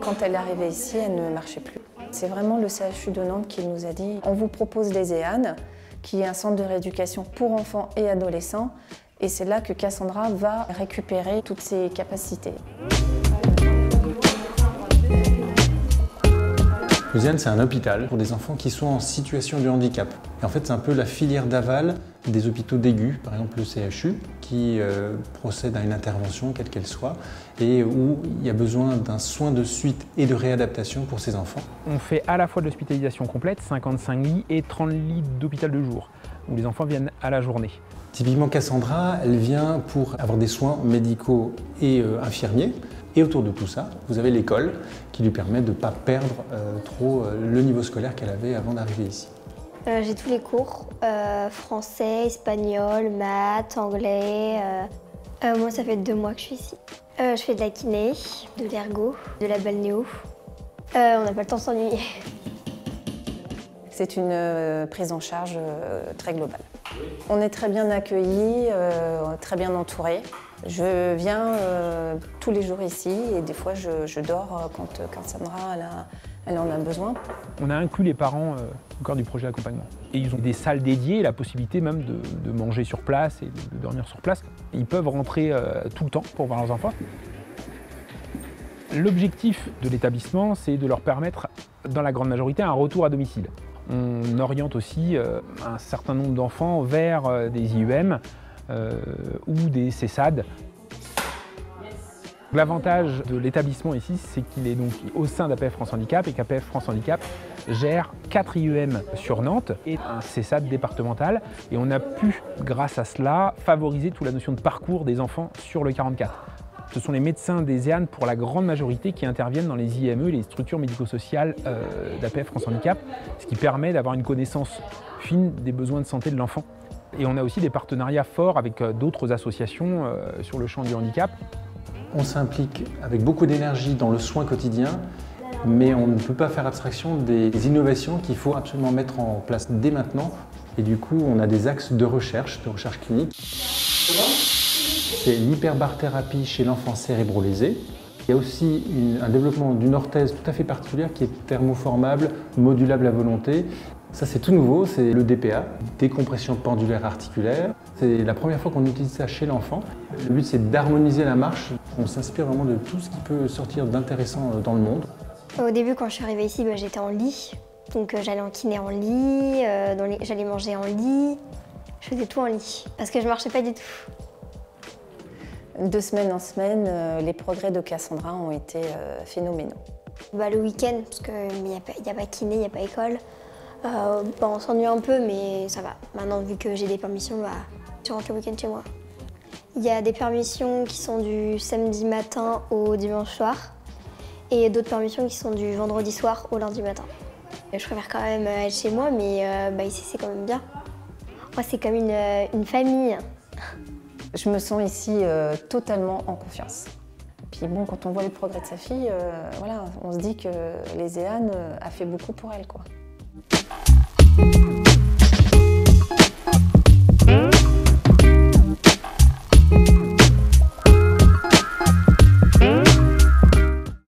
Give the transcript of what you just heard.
Quand elle est arrivée ici, elle ne marchait plus. C'est vraiment le CHU de Nantes qui nous a dit « on vous propose les EHAN », qui est un centre de rééducation pour enfants et adolescents. Et c'est là que Cassandra va récupérer toutes ses capacités. Les EHAN, c'est un hôpital pour des enfants qui sont en situation de handicap. Et en fait, c'est un peu la filière d'aval des hôpitaux d'aigus, par exemple le CHU, qui procède à une intervention, quelle qu'elle soit, et où il y a besoin d'un soin de suite et de réadaptation pour ces enfants. On fait à la fois de l'hospitalisation complète, 55 lits et 30 lits d'hôpital de jour, où les enfants viennent à la journée. Typiquement, Cassandra, elle vient pour avoir des soins médicaux et infirmiers. Et autour de tout ça, vous avez l'école qui lui permet de ne pas perdre trop le niveau scolaire qu'elle avait avant d'arriver ici. J'ai tous les cours, français, espagnol, maths, anglais. Moi, ça fait 2 mois que je suis ici. Je fais de la kiné, de l'ergo, de la balnéo. On n'a pas le temps de s'ennuyer. C'est une prise en charge très globale. On est très bien accueillis, très bien entourés. Je viens tous les jours ici et des fois je dors quand Sandra elle en a besoin. On a inclus les parents au cœur du projet d'accompagnement. Et ils ont des salles dédiées, la possibilité même de manger sur place et de dormir sur place. Ils peuvent rentrer tout le temps pour voir leurs enfants. L'objectif de l'établissement, c'est de leur permettre, dans la grande majorité, un retour à domicile. On oriente aussi un certain nombre d'enfants vers des IEM ou des CESAD. L'avantage de l'établissement ici, c'est qu'il est donc au sein d'APF France Handicap et qu'APF France Handicap gère 4 IEM sur Nantes et un CESAD départemental. Et on a pu, grâce à cela, favoriser toute la notion de parcours des enfants sur le 44. Ce sont les médecins des EHAN pour la grande majorité qui interviennent dans les IME, les structures médico-sociales d'APF France Handicap, ce qui permet d'avoir une connaissance fine des besoins de santé de l'enfant. Et on a aussi des partenariats forts avec d'autres associations sur le champ du handicap. On s'implique avec beaucoup d'énergie dans le soin quotidien, mais on ne peut pas faire abstraction des innovations qu'il faut absolument mettre en place dès maintenant. Et du coup, on a des axes de recherche clinique. C'est l'hyperbarthérapie chez l'enfant cérébro-lésé. Il y a aussi un développement d'une orthèse tout à fait particulière qui est thermoformable, modulable à volonté. Ça, c'est tout nouveau, c'est le DPA, décompression pendulaire articulaire. C'est la première fois qu'on utilise ça chez l'enfant. Le but, c'est d'harmoniser la marche. On s'inspire vraiment de tout ce qui peut sortir d'intéressant dans le monde. Au début, quand je suis arrivée ici, j'étais en lit. Donc j'allais en kiné en lit, j'allais manger en lit. Je faisais tout en lit, parce que je ne marchais pas du tout. De semaine en semaine, les progrès de Cassandra ont été phénoménaux. Le week-end, parce qu'il n'y a pas kiné, il n'y a pas école. On s'ennuie un peu, mais ça va. Maintenant, vu que j'ai des permissions, je rentre le week-end chez moi. Il y a des permissions qui sont du samedi matin au dimanche soir et d'autres permissions qui sont du vendredi soir au lundi matin. Je préfère quand même être chez moi, mais ici, c'est quand même bien. Moi, c'est comme une famille. Je me sens ici totalement en confiance. Puis bon, quand on voit les progrès de sa fille, voilà, on se dit que les EHAN a fait beaucoup pour elle, quoi.